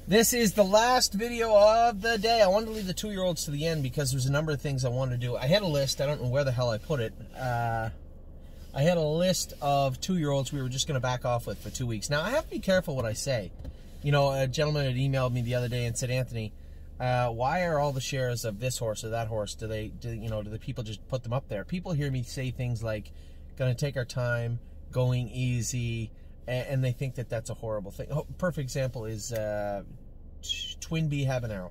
This is the last video of the day. I wanted to leave the 2-year-olds to the end because there's a number of things I wanted to do. I had a list. I don't know where the hell I put it. I had a list of 2-year-olds we were just going to back off with for 2 weeks. Now, I have to be careful what I say. You know, a gentleman had emailed me the other day and said, Anthony, why are all the shares of this horse or that horse, do the people just put them up there? People hear me say things like, going to take our time, going easy, and they think that that's a horrible thing. Oh, perfect example is Twin B Habanero.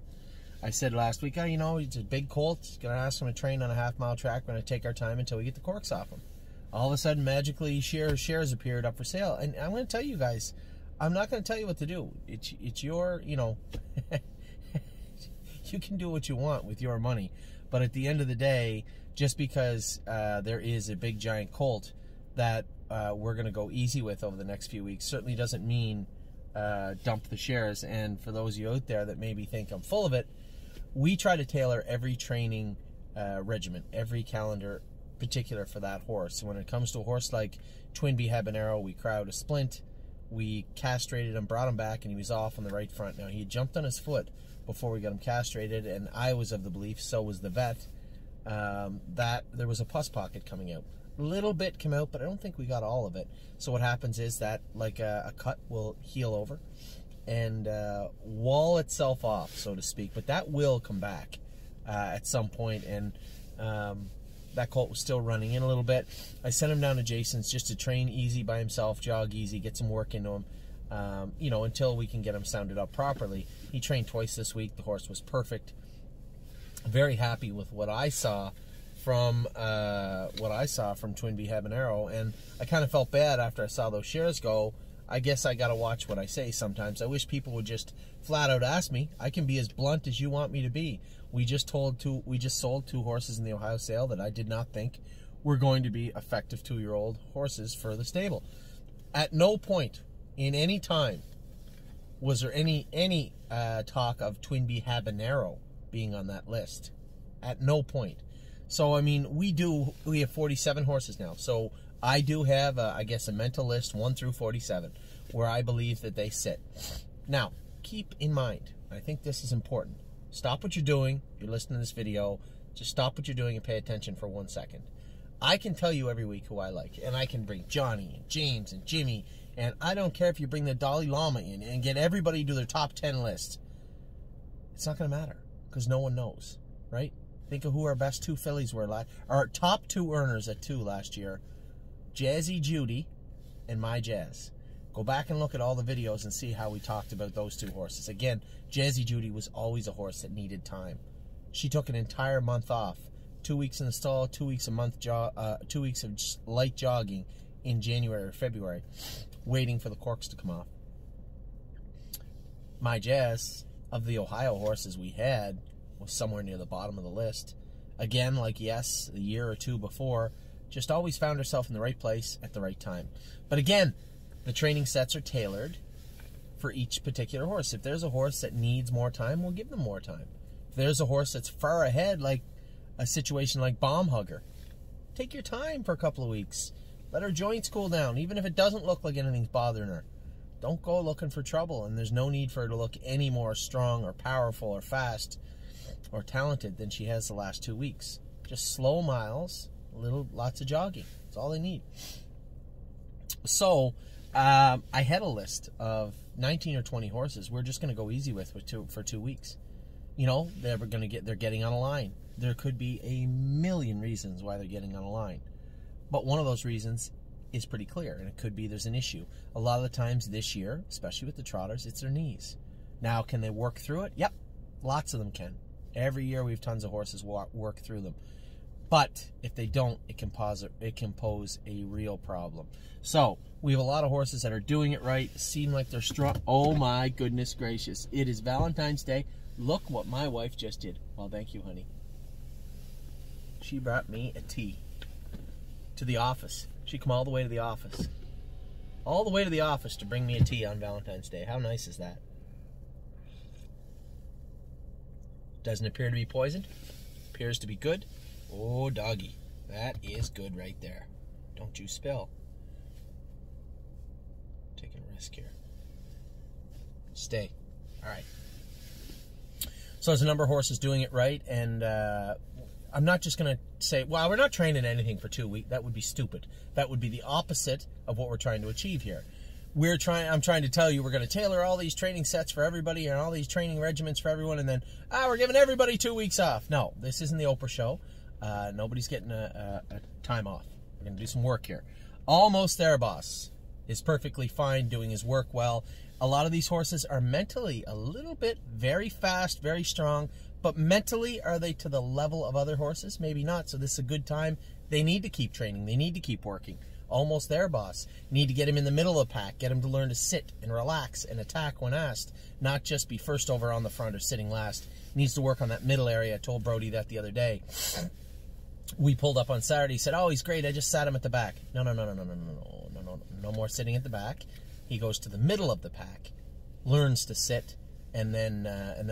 I said last week, you know, he's a big colt. Going to ask him to train on a half-mile track. We're going to take our time until we get the corks off him. All of a sudden, magically, shares appeared up for sale. And I'm going to tell you guys, I'm not going to tell you what to do. It's your, you know, you can do what you want with your money. But at the end of the day, just because there is a big, giant colt that we're going to go easy with over the next few weeks certainly doesn't mean dump the shares. And for those of you out there that maybe think I'm full of it, we try to tailor every training regimen, every calendar particular for that horse. When it comes to a horse like Twin B Habanero, we crowd a splint, we castrated him, brought him back, and he was off on the right front. Now, he had jumped on his foot before we got him castrated, and I was of the belief, so was the vet, that there was a pus pocket coming out. A little bit came out, but I don't think we got all of it. So what happens is that, like a cut will heal over and wall itself off, so to speak. But that will come back at some point, and that colt was still running in a little bit. I sent him down to Jason's just to train easy by himself, jog easy, get some work into him, you know, until we can get him sounded up properly. He trained twice this week. The horse was perfect. Very happy with what I saw from Twin B Habanero, and I kind of felt bad after I saw those shares go. I guess I got to watch what I say sometimes. I wish people would just flat out ask me. I can be as blunt as you want me to be. We just sold 2 horses in the Ohio sale that I did not think were going to be effective 2-year-old horses for the stable. At no point in any time was there any talk of Twin B Habanero being on that list. At no point. So, I mean, we have 47 horses now. So I do have, I guess, a mental list 1 through 47 where I believe that they sit. Now, keep in mind, I think this is important. Stop what you're doing. You're listening to this video. Just stop what you're doing and pay attention for 1 second. I can tell you every week who I like, and I can bring Johnny and James and Jimmy, and I don't care if you bring the Dalai Lama in and get everybody to their top 10 list. It's not going to matter because no one knows, right? Think of who our best 2 fillies were. Our top 2 earners at 2 last year, Jazzy Judy and My Jazz. Go back and look at all the videos and see how we talked about those 2 horses. Again, Jazzy Judy was always a horse that needed time. She took an entire month off. 2 weeks in the stall, 2 weeks of 2 weeks of light jogging in January or February, waiting for the corks to come off. My Jazz, of the Ohio horses we had, was somewhere near the bottom of the list. Again, like yes, a year or 2 before, just always found herself in the right place at the right time. But again, the training sets are tailored for each particular horse. If there's a horse that needs more time, we'll give them more time. If there's a horse that's far ahead, like a situation like Bomb Hugger, take your time for a couple of weeks. Let her joints cool down, even if it doesn't look like anything's bothering her. Don't go looking for trouble, and there's no need for her to look any more strong or powerful or fast or talented than she has the last 2 weeks. Just slow miles, lots of jogging. That's all they need. So, I had a list of 19 or 20 horses we're just going to go easy with for 2 weeks. You know, they're getting on a line. There could be a million reasons why they're getting on a line. But one of those reasons is pretty clear, and it could be there's an issue. A lot of the times this year, especially with the trotters, it's their knees. Now, can they work through it? Yep, lots of them can. Every year we have tons of horses work through them. But if they don't, it can pose a real problem. So we have a lot of horses that are doing it right, seem like they're strong. Oh my goodness gracious. It is Valentine's Day. Look what my wife just did. Well, thank you, honey. She brought me a tea to the office. She come all the way to the office. All the way to the office to bring me a tea on Valentine's Day. How nice is that? Doesn't appear to be poisoned. Appears to be good. Oh, doggy. That is good right there. Don't you spill. Taking a risk here. Stay. All right. So there's a number of horses doing it right, and I'm not just going to say, well, we're not training anything for 2 weeks. That would be stupid. That would be the opposite of what we're trying to achieve here. I'm trying to tell you we're going to tailor all these training sets for everybody and all these training regimens for everyone, and then, we're giving everybody 2 weeks off. No, this isn't the Oprah show. Nobody's getting a time off. We're going to do some work here. Almost There Boss is perfectly fine, doing his work well. A lot of these horses are mentally a little bit very fast, very strong, but mentally, are they to the level of other horses? Maybe not, so this is a good time. They need to keep training. They need to keep working. Almost There Boss. Need to get him in the middle of the pack, get him to learn to sit and relax and attack when asked, not just be first over on the front or sitting last. Needs to work on that middle area. I told Brody that the other day. We pulled up on Saturday. He said, "Oh, he's great. I just sat him at the back." No more sitting at the back. He goes to the middle of the pack, learns to sit, and then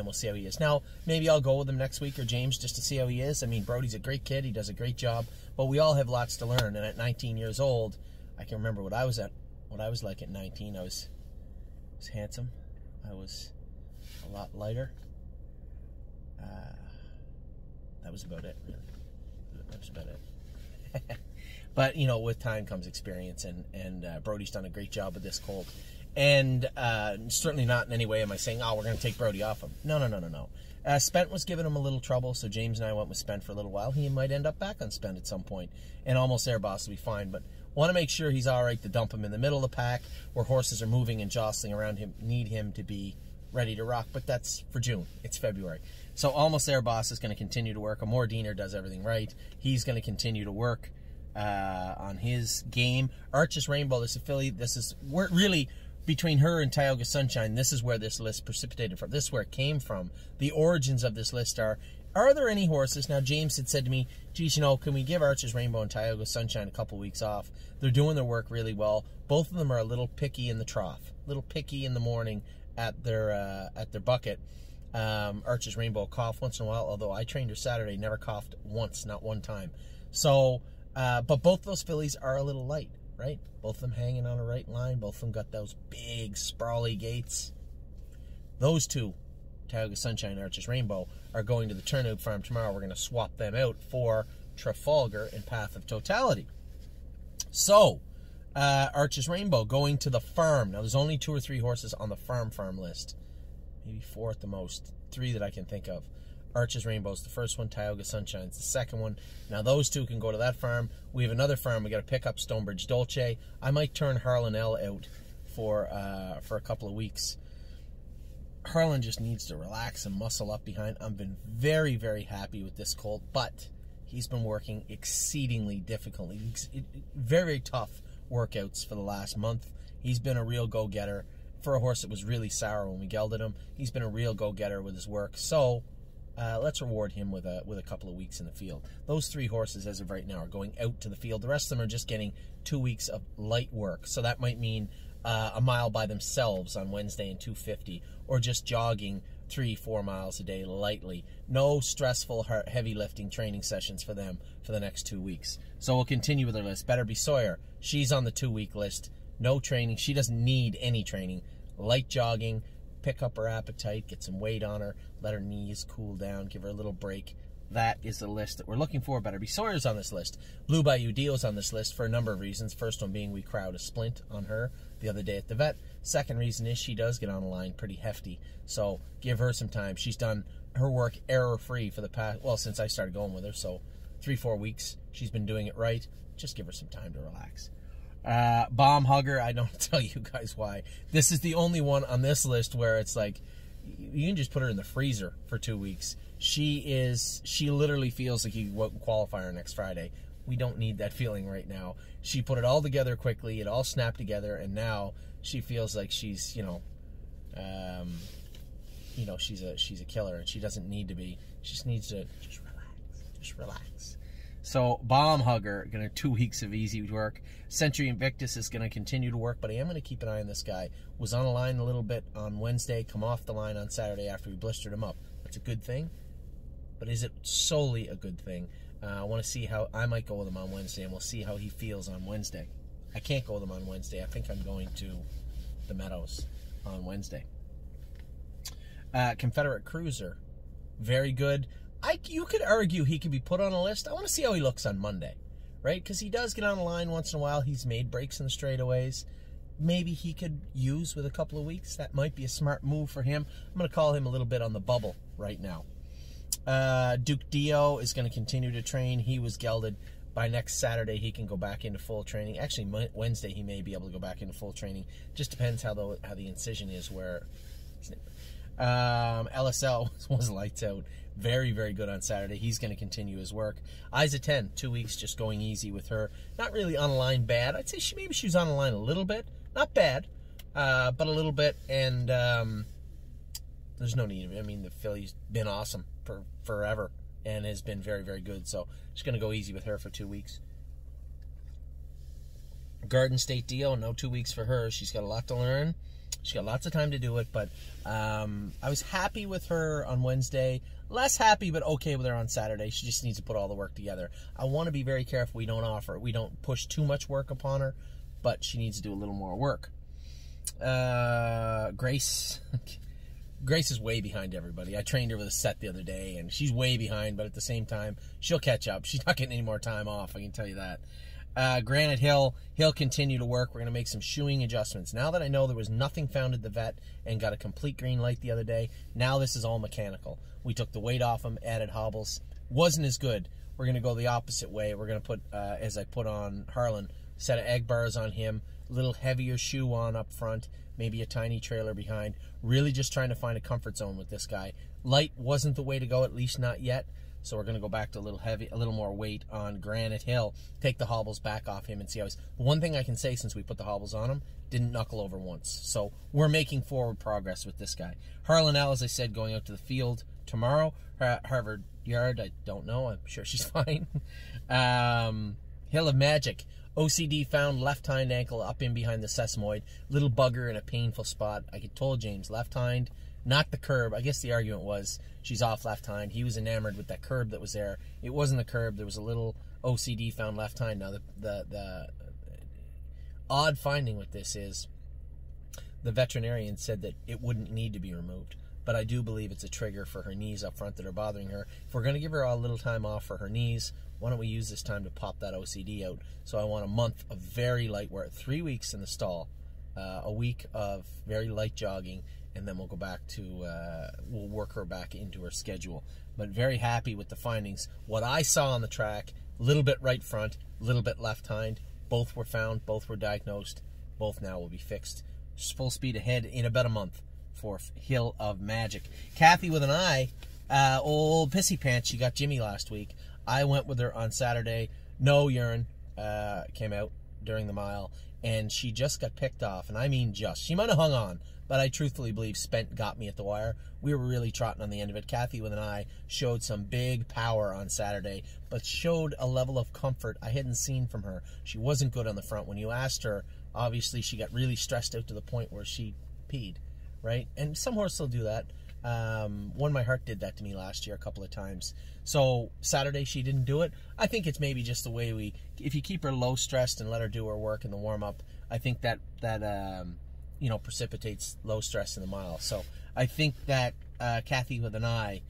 we'll see how he is. Now, maybe I'll go with him next week, or James, just to see how he is. I mean, Brody's a great kid. He does a great job, but we all have lots to learn. And at 19 years old, I can remember what I was like at 19. I was handsome. I was a lot lighter. That was about it, really. That was about it. But, you know, with time comes experience, and Brody's done a great job with this colt. And certainly not in any way am I saying, we're going to take Brody off him. No. Spent was giving him a little trouble, so James and I went with Spent for a little while. He might end up back on Spent at some point, and Almost There Boss will be fine. But want to make sure he's all right to dump him in the middle of the pack where horses are moving and jostling around him. Need him to be ready to rock, but that's for June. It's February. So Almost There Boss is going to continue to work. Amor Diener does everything right. He's going to continue to work on his game. Arches Rainbow, this is a filly. We're really, between her and Tioga Sunshine, this is where this list precipitated from. This is where it came from. The origins of this list are there any horses? Now, James had said to me, geez, can we give Arches Rainbow and Tioga Sunshine a couple weeks off? They're doing their work really well. Both of them are a little picky in the trough, a little picky in the morning at their bucket. Arches Rainbow coughed once in a while, although I trained her Saturday, never coughed once, not one time. So, but both those fillies are a little light, right? Both of them hanging on a right line. Both of them got those big, sprawly gaits. Those two, Tioga Sunshine and Arches Rainbow, are going to the Turnout Farm tomorrow. We're going to swap them out for Trafalgar and Path of Totality. So, Arches Rainbow going to the farm. Now, there's only 2 or 3 horses on the farm list. Maybe 4 at the most. 3 that I can think of. Arches Rainbow's the first one. Tioga Sunshine's the second one. Now, those 2 can go to that farm. We have another farm. We got to pick up Stonebridge Dolce. I might turn Harlan L out for a couple of weeks. Harlan just needs to relax and muscle up behind. I've been very, very happy with this colt, but he's been working exceedingly difficultly. Very tough workouts for the last month. He's been a real go-getter. For a horse that was really sour when we gelded him, he's been a real go-getter with his work. So let's reward him with a couple of weeks in the field. Those 3 horses, as of right now, are going out to the field. The rest of them are just getting 2 weeks of light work. So that might mean a mile by themselves on Wednesday and 250, or just jogging 3-4 miles a day lightly. No stressful, heavy lifting training sessions for them for the next 2 weeks. So we'll continue with our list. Better Be Sawyer, she's on the 2-week list. No training. She doesn't need any training. Light jogging, pick up her appetite, get some weight on her, let her knees cool down, give her a little break. That is the list that we're looking for. Better Be Sawyer's on this list. Blue Bayou Dio's on this list for a number of reasons. First one being we crowd a splint on her the other day at the vet. Second reason is she does get on the line pretty hefty. So give her some time. She's done her work error-free for the past, well, since I started going with her. So 3-4 weeks. She's been doing it right. Just give her some time to relax. Bomb Hugger, I don't tell you guys why. This is the only one on this list where it's like, you can just put her in the freezer for 2 weeks. She literally feels like you won't qualify her next Friday. We don't need that feeling right now. She put it all together quickly. It all snapped together, and now she feels like she's, she's a killer, and she doesn't need to be. She just needs to just relax. So, Bomb Hugger, going to 2 weeks of easy work. Century Invictus is going to continue to work, but I am going to keep an eye on this guy. Was on the line a little bit on Wednesday, come off the line on Saturday after we blistered him up. That's a good thing, but is it solely a good thing? I want to see how, I might go with him on Wednesday, and we'll see how he feels on Wednesday. I can't go with him on Wednesday. I think I'm going to the Meadows on Wednesday. Confederate Cruiser, very good. You could argue he could be put on a list. I want to see how he looks on Monday, right? Because he does get on the line once in a while. He's made breaks in the straightaways. Maybe he could use with a couple of weeks. That might be a smart move for him. I'm going to call him a little bit on the bubble right now. Duke Dio is going to continue to train. He was gelded. By next Saturday, he can go back into full training. Actually, Wednesday, he may be able to go back into full training. Just depends how the incision is. Where LSL was lights out. Very, very good on Saturday. He's going to continue his work. Isa 10, 2 weeks, just going easy with her. Not really on the line bad. I'd say maybe she was on the line a little bit. Not bad, but a little bit. And there's no need of it. I mean, the filly's been awesome for forever and has been very, very good. So just going to go easy with her for 2 weeks. Garden State Dio, no 2 weeks for her. She's got a lot to learn. She's got lots of time to do it, but I was happy with her on Wednesday. Less happy, but okay with her on Saturday. She just needs to put all the work together. I want to be very careful we don't push too much work upon her, but she needs to do a little more work. Grace is way behind everybody. I trained her with a set the other day, and she's way behind, but at the same time, she'll catch up. She's not getting any more time off, I can tell you that. Granite Hill, he'll continue to work. We're going to make some shoeing adjustments. Now that I know there was nothing found at the vet and got a complete green light the other day, now this is all mechanical. We took the weight off him, added hobbles. Wasn't as good. We're going to go the opposite way. We're going to put, as I put on Harlan, set of egg bars on him, a little heavier shoe on up front, maybe a tiny trailer behind. Really just trying to find a comfort zone with this guy. Light wasn't the way to go, at least not yet. So we're going to go back to a little more weight on Granite Hill, take the hobbles back off him and see how he's... One thing I can say since we put the hobbles on him, didn't knuckle over once. So we're making forward progress with this guy. Harlan L, as I said, going out to the field tomorrow. Harvard Yard, I don't know. I'm sure she's fine. Hill of Magic. OCD found left hind ankle up in behind the sesamoid. Little bugger in a painful spot. I told James, left hind, not the curb. I guess the argument was she's off left hind. He was enamored with that curb that was there. It wasn't the curb. There was a little OCD found left hind. Now, the odd finding with this is the veterinarian said that it wouldn't need to be removed. But I do believe it's a trigger for her knees up front that are bothering her. If we're going to give her a little time off for her knees, why don't we use this time to pop that OCD out? So I want a month of very light work, 3 weeks in the stall, a week of very light jogging, and then we'll go back to, we'll work her back into her schedule. But very happy with the findings. What I saw on the track, a little bit right front, a little bit left hind. Both were found, both were diagnosed, both now will be fixed. Just full speed ahead in about a month for Hill of Magic. Kathy with an eye, old Pissy Pants, she got Jimmy last week. I went with her on Saturday. No urine came out during the mile, and she just got picked off, and I mean just. She might have hung on, but I truthfully believe Spent got me at the wire. We were really trotting on the end of it. Kathy with an eye showed some big power on Saturday, but showed a level of comfort I hadn't seen from her. She wasn't good on the front. When you asked her, obviously she got really stressed out to the point where she peed, right? And some horses will do that. One My Heart did that to me last year a couple of times. So Saturday she didn't do it. I think it's maybe just the way if you keep her low stressed and let her do her work in the warm up, I think that you know, precipitates low stress in the mile. So I think that Kathy with an eye,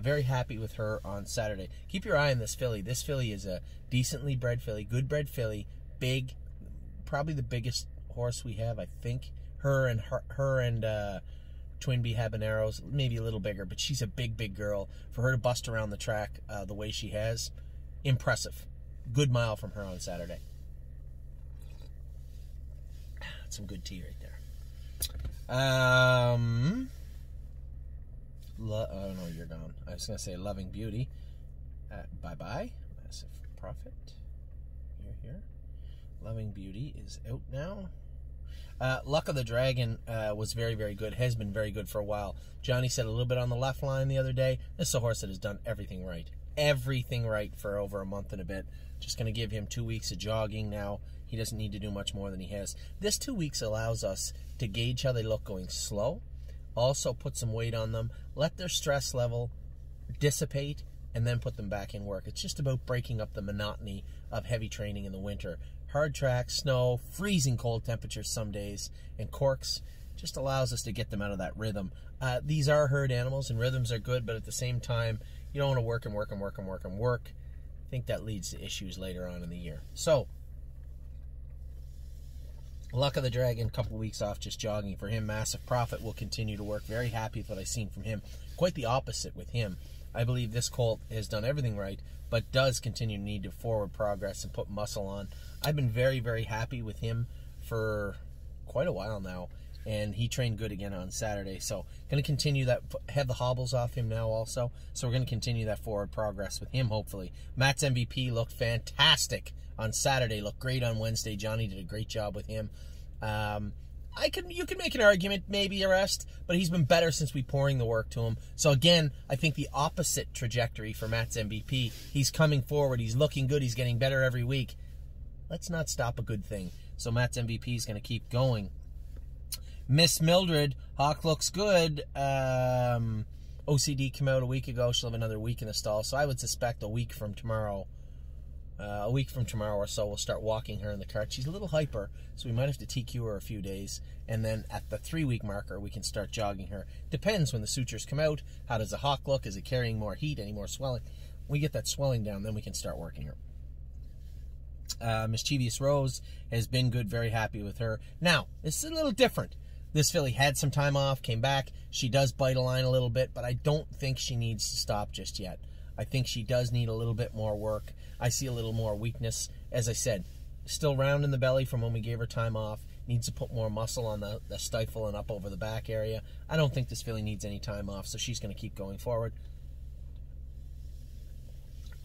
very happy with her on Saturday. Keep your eye on this filly. This filly is a decently bred filly, good bred filly, big, probably the biggest horse we have, I think. Her and Twin Bee Habaneros, maybe a little bigger, but she's a big girl. For her to bust around the track the way she has, impressive. Good mile from her on Saturday. That's some good tea right there. Oh no, you're gone. I was gonna say Loving Beauty. Bye-bye. Massive Profit. Here. Loving Beauty is out now. Luck of the Dragon was very good. Has been very good for a while. Johnny said a little bit on the left line the other day. This is a horse that has done everything right. Everything right for over a month and a bit. Just going to give him 2 weeks of jogging now. He doesn't need to do much more than he has. This 2 weeks allows us to gauge how they look going slow. Also put some weight on them. Let their stress level dissipate and then put them back in work. It's just about breaking up the monotony of heavy training in the winter. Hard track, snow, freezing cold temperatures some days, and Corks just allows us to get them out of that rhythm. These are herd animals, and rhythms are good, but at the same time, you don't want to work and work and work and work and work. I think that leads to issues later on in the year. So, luck of the dragon, couple weeks off just jogging for him. Massive profit, will continue to work. Very happy with what I've seen from him. Quite the opposite with him. I believe this colt has done everything right, but does continue to need to forward progress and put muscle on. I've been very, very happy with him for quite a while now, and he trained good again on Saturday. So going to continue that, have the hobbles off him now also. So we're going to continue that forward progress with him, hopefully. Matt's MVP looked fantastic on Saturday, looked great on Wednesday. Johnny did a great job with him. You can make an argument, maybe a rest, but he's been better since we pouring the work to him. So again, I think the opposite trajectory for Matt's MVP. He's coming forward, he's looking good, he's getting better every week. Let's not stop a good thing. So Matt's MVP is going to keep going. Miss Mildred, Hawk looks good. OCD came out a week ago. She'll have another week in the stall. So I would suspect a week from tomorrow or so, we'll start walking her in the cart. She's a little hyper, so we might have to TQ her a few days. And then at the 3-week marker, we can start jogging her. Depends when the sutures come out. How does the Hawk look? Is it carrying more heat, any more swelling? When we get that swelling down, then we can start working her. Mischievous Rose has been good, very happy with her. Now, this is a little different. This filly had some time off, came back. She does bite a line a little bit, but I don't think she needs to stop just yet. I think she does need a little bit more work. I see a little more weakness. As I said, still round in the belly from when we gave her time off. Needs to put more muscle on the stifle and up over the back area. I don't think this filly needs any time off, so she's going to keep going forward.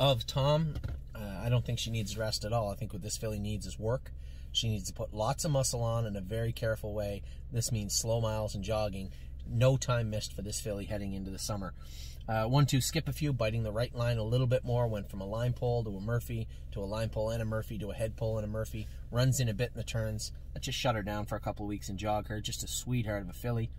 Of Tom, I don't think she needs rest at all. I think what this filly needs is work. She needs to put lots of muscle on in a very careful way. This means slow miles and jogging. No time missed for this filly heading into the summer. 1-2, skip a few, biting the right line a little bit more. Went from a line pull to a Murphy, to a line pull and a Murphy, to a head pull and a Murphy. Runs in a bit in the turns. Let's just shut her down for a couple of weeks and jog her. Just a sweetheart of a filly.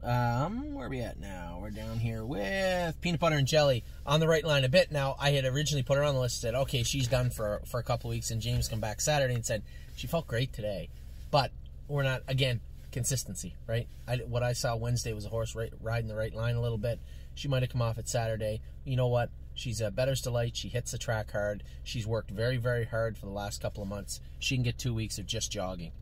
Where are we at now? We're down here with Peanut Butter and Jelly on the right line a bit. Now, I had originally put her on the list and said, okay, she's done for a couple of weeks, and James come back Saturday and said, she felt great today. But we're not, again, consistency, right? What I saw Wednesday was a horse riding the right line a little bit. She might have come off it Saturday. You know what? She's a better's delight. She hits the track hard. She's worked very, very hard for the last couple of months. She can get 2 weeks of just jogging.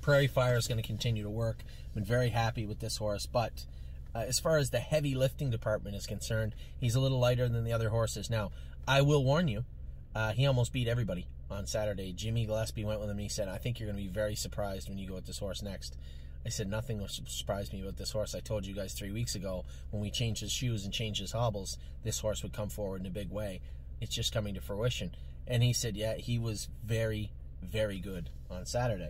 Prairie Fire is going to continue to work. Been very happy with this horse, but as far as the heavy lifting department is concerned, he's a little lighter than the other horses. Now, I will warn you, he almost beat everybody on Saturday. Jimmy Gillespie went with him and he said, I think you're going to be very surprised when you go with this horse next. I said, nothing will surprise me about this horse. I told you guys 3 weeks ago, when we changed his shoes and changed his hobbles, this horse would come forward in a big way. It's just coming to fruition. And he said, yeah, he was very, very good on Saturday.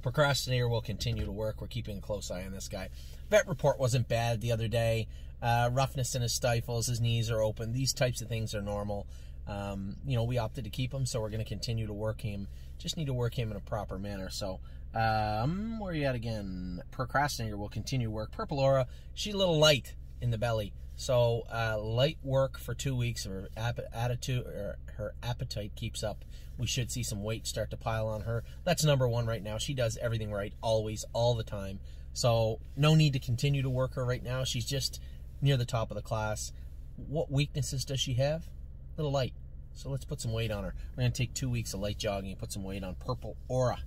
Procrastinator will continue to work. We're keeping a close eye on this guy. Vet report wasn't bad the other day. Roughness in his stifles, his knees are open. These types of things are normal. We opted to keep him, so we're going to continue to work him. Just need to work him in a proper manner. So, where are you at again? Procrastinator will continue to work. Purple Aura, she's a little light in the belly. So, light work for 2 weeks. Her appetite keeps up. We should see some weight start to pile on her. That's number one right now. She does everything right, always, all the time. So, no need to continue to work her right now. She's just near the top of the class. What weaknesses does she have? A little light. So let's put some weight on her. We're going to take 2 weeks of light jogging and put some weight on Purple Aura.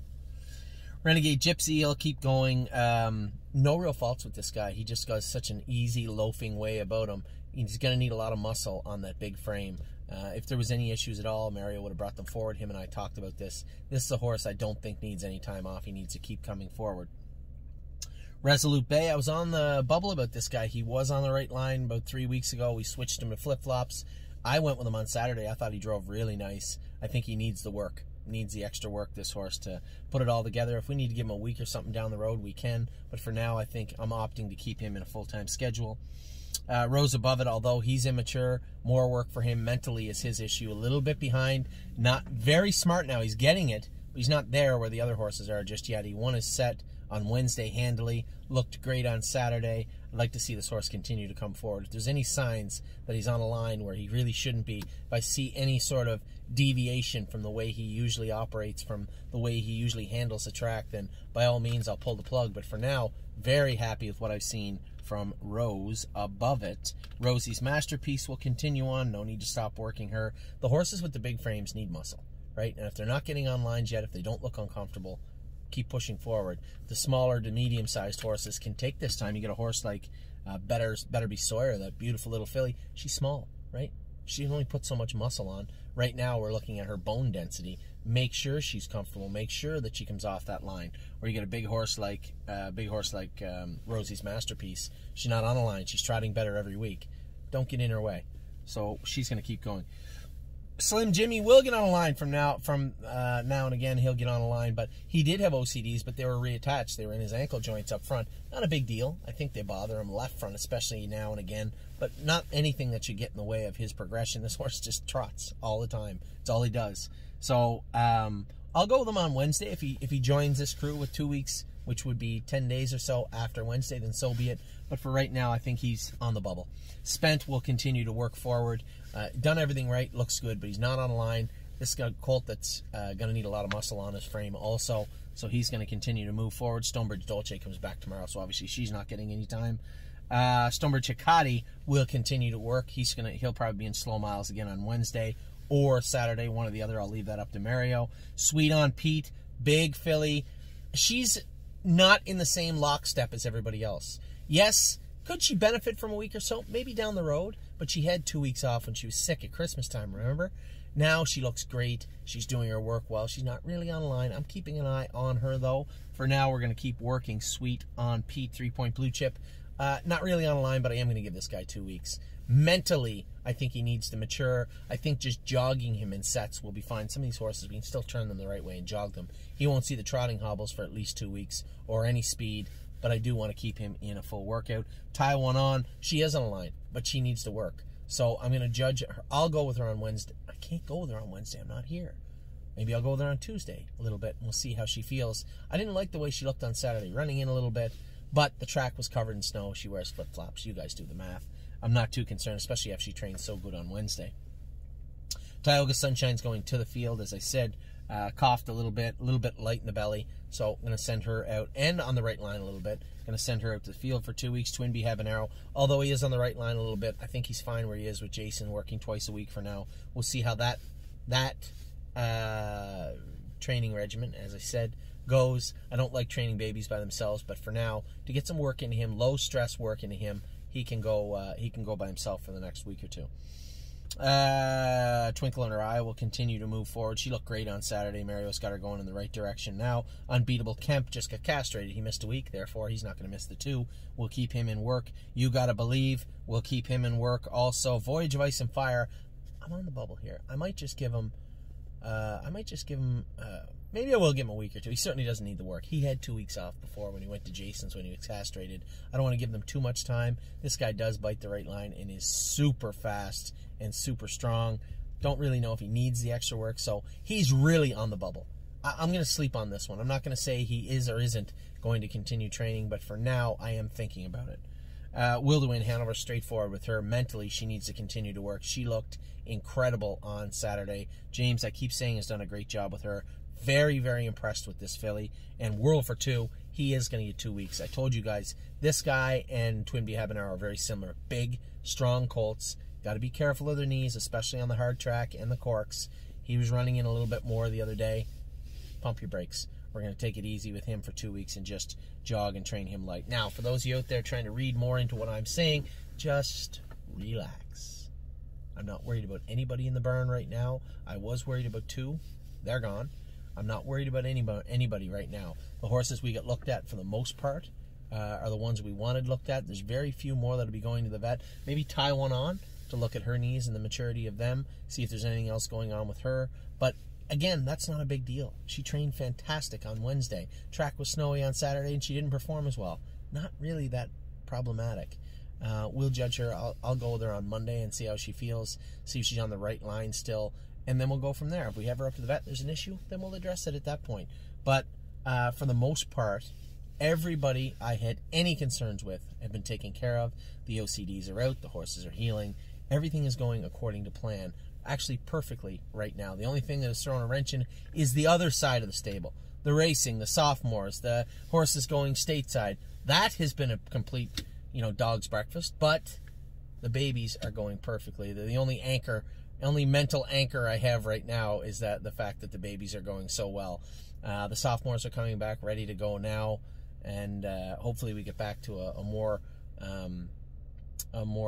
Renegade Gypsy, he'll keep going. No real faults with this guy. He just got such an easy, loafing way about him. He's going to need a lot of muscle on that big frame. If there was any issues at all, Mario would have brought them forward. Him and I talked about this. This is a horse I don't think needs any time off. He needs to keep coming forward. Resolute Bay, I was on the bubble about this guy. He was on the right line about 3 weeks ago. We switched him to flip-flops. I went with him on Saturday. I thought he drove really nice. I think he needs the work. Needs the extra work, this horse, to put it all together. If we need to give him a week or something down the road, we can. But for now, I think I'm opting to keep him in a full-time schedule. Rose Above It, although he's immature, more work for him mentally is his issue. A little bit behind. Not very smart now. He's getting it, but he's not there where the other horses are just yet. He won his set on Wednesday handily, looked great on Saturday. I'd like to see this horse continue to come forward. If there's any signs that he's on a line where he really shouldn't be, if I see any sort of deviation from the way he usually operates, from the way he usually handles the track, then by all means I'll pull the plug. But for now, very happy with what I've seen from Rose above it. Rosie's Masterpiece will continue on. No need to stop working her. The horses with the big frames need muscle, right? And if they're not getting on lines yet, if they don't look uncomfortable, keep pushing forward. The smaller to medium-sized horses can take this time. You get a horse like Better Be Sawyer, that beautiful little filly. She's small, right? She can only put so much muscle on. Right now, we're looking at her bone density. Make sure she's comfortable. Make sure that she comes off that line. Or you get a big horse like Rosie's Masterpiece. She's not on a line. She's trotting better every week. Don't get in her way. So she's going to keep going. Slim Jimmy will get on a line from now and again. He'll get on a line, but he did have OCDs, but they were reattached. They were in his ankle joints up front. Not a big deal. I think they bother him left front, especially now and again, but not anything that should get in the way of his progression. This horse just trots all the time. It's all he does. So I'll go with him on Wednesday. If he joins this crew with 2 weeks, which would be 10 days or so after Wednesday, then so be it. But for right now, I think he's on the bubble. Spent will continue to work forward. Done everything right, looks good, but he's not on a line. This is a colt that's going to need a lot of muscle on his frame also, so he's going to continue to move forward. Stonebridge Dolce comes back tomorrow, so obviously she's not getting any time. Stonebridge Hikati will continue to work. He'll probably be in slow miles again on Wednesday or Saturday, one or the other. I'll leave that up to Mario. Sweet on Pete, big filly. She's not in the same lockstep as everybody else. Yes, could she benefit from a week or so? Maybe down the road, but she had 2 weeks off when she was sick at Christmas time, remember? Now she looks great. She's doing her work well. She's not really on line. I'm keeping an eye on her, though. For now, we're going to keep working Sweet on Pete, 3-point blue chip. Not really on a line, but I am going to give this guy 2 weeks. Mentally, I think he needs to mature. I think just jogging him in sets will be fine. Some of these horses, we can still turn them the right way and jog them. He won't see the trotting hobbles for at least 2 weeks or any speed, but I do want to keep him in a full workout. Tie one on. She is on a line, but she needs to work. So I'm going to judge her. I'll go with her on Wednesday. I can't go with her on Wednesday. I'm not here. Maybe I'll go with her on Tuesday a little bit, and we'll see how she feels. I didn't like the way she looked on Saturday, running in a little bit, but the track was covered in snow. She wears flip-flops. You guys do the math. I'm not too concerned, especially after she trained so good on Wednesday. Tioga Sunshine's going to the field, as I said. Coughed a little bit light in the belly, so I'm going to send her out, and on the right line a little bit. Going to send her out to the field for 2 weeks. Twinbee Habanero, although he is on the right line a little bit, I think he's fine where he is with Jason, working twice a week for now. We'll see how that training regimen, as I said, goes. I don't like training babies by themselves, but for now, to get some work into him, low stress work into him, he can go by himself for the next week or two. Twinkle in Her Eye will continue to move forward. She looked great on Saturday. Mario's got her going in the right direction now. Unbeatable Kemp just got castrated. He missed a week, therefore he's not going to miss the 2. We'll keep him in work. You Gotta Believe, we'll keep him in work also. Voyage of Ice and Fire, I'm on the bubble here. I might just give him maybe I will give him a week or two. He certainly doesn't need the work. He had 2 weeks off before when he went to Jason's, when he was castrated. I don't want to give them too much time. This guy does bite the right line and is super fast and super strong. Don't really know if he needs the extra work, so he's really on the bubble. I'm going to sleep on this one. I'm not going to say he is or isn't going to continue training, but for now, I am thinking about it. Will to Win Hanover, straightforward with her. Mentally, she needs to continue to work. She looked incredible on Saturday. James, I keep saying, has done a great job with her. Very, very impressed with this filly. And Whirl for 2, he is going to get 2 weeks. I told you guys, this guy and Twinbee Habanero are very similar. Big, strong colts. Got to be careful of their knees, especially on the hard track and the corks. He was running in a little bit more the other day. Pump your brakes. We're going to take it easy with him for 2 weeks and just jog and train him light. Now, for those of you out there trying to read more into what I'm saying, just relax. I'm not worried about anybody in the barn right now. I was worried about 2. They're gone. I'm not worried about anybody right now. The horses we get looked at, for the most part, are the ones we wanted looked at. There's very few more that will be going to the vet. Maybe tie one on to look at her knees and the maturity of them, see if there's anything else going on with her. But again, that's not a big deal. She trained fantastic on Wednesday. Track was snowy on Saturday, and she didn't perform as well. Not really that problematic. We'll judge her. I'll go with her on Monday and see how she feels, see if she's on the right line still, and then we'll go from there. If we have her up to the vet, there's an issue, then we'll address it at that point. But for the most part, Everybody I had any concerns with have been taken care of. The OCDs are out. The horses are healing. Everything is going according to plan. Actually, perfectly right now. The only thing that is throwing a wrench in is the other side of the stable. The racing, the sophomores, the horses going stateside. That has been a complete, dog's breakfast. But the babies are going perfectly. The only mental anchor I have right now is that the fact that the babies are going so well. The sophomores are coming back, ready to go now. And hopefully we get back to a more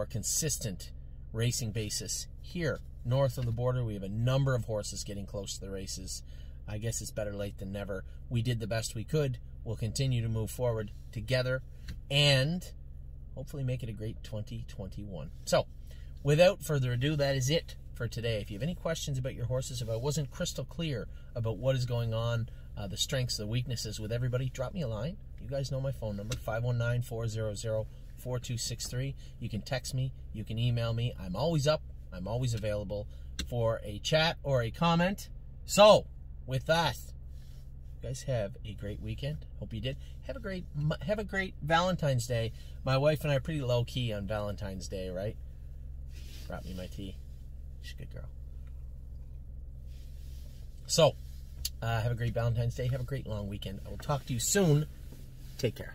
consistent racing basis here north of the border. We have a number of horses getting close to the races. I guess it's better late than never. We did the best we could. We'll continue to move forward together and hopefully make it a great 2021. So, without further ado, that is it for today. If you have any questions about your horses, if I wasn't crystal clear about what is going on, the strengths, the weaknesses with everybody, drop me a line. You guys know my phone number, 519-400-4263. You can text me. You can email me. I'm always up. I'm always available for a chat or a comment. So, with that, you guys have a great weekend. Hope you did. Have a great Valentine's Day. My wife and I are pretty low-key on Valentine's Day, right? Brought me my tea. She's a good girl. So, have a great Valentine's Day. Have a great long weekend. I will talk to you soon. Take care.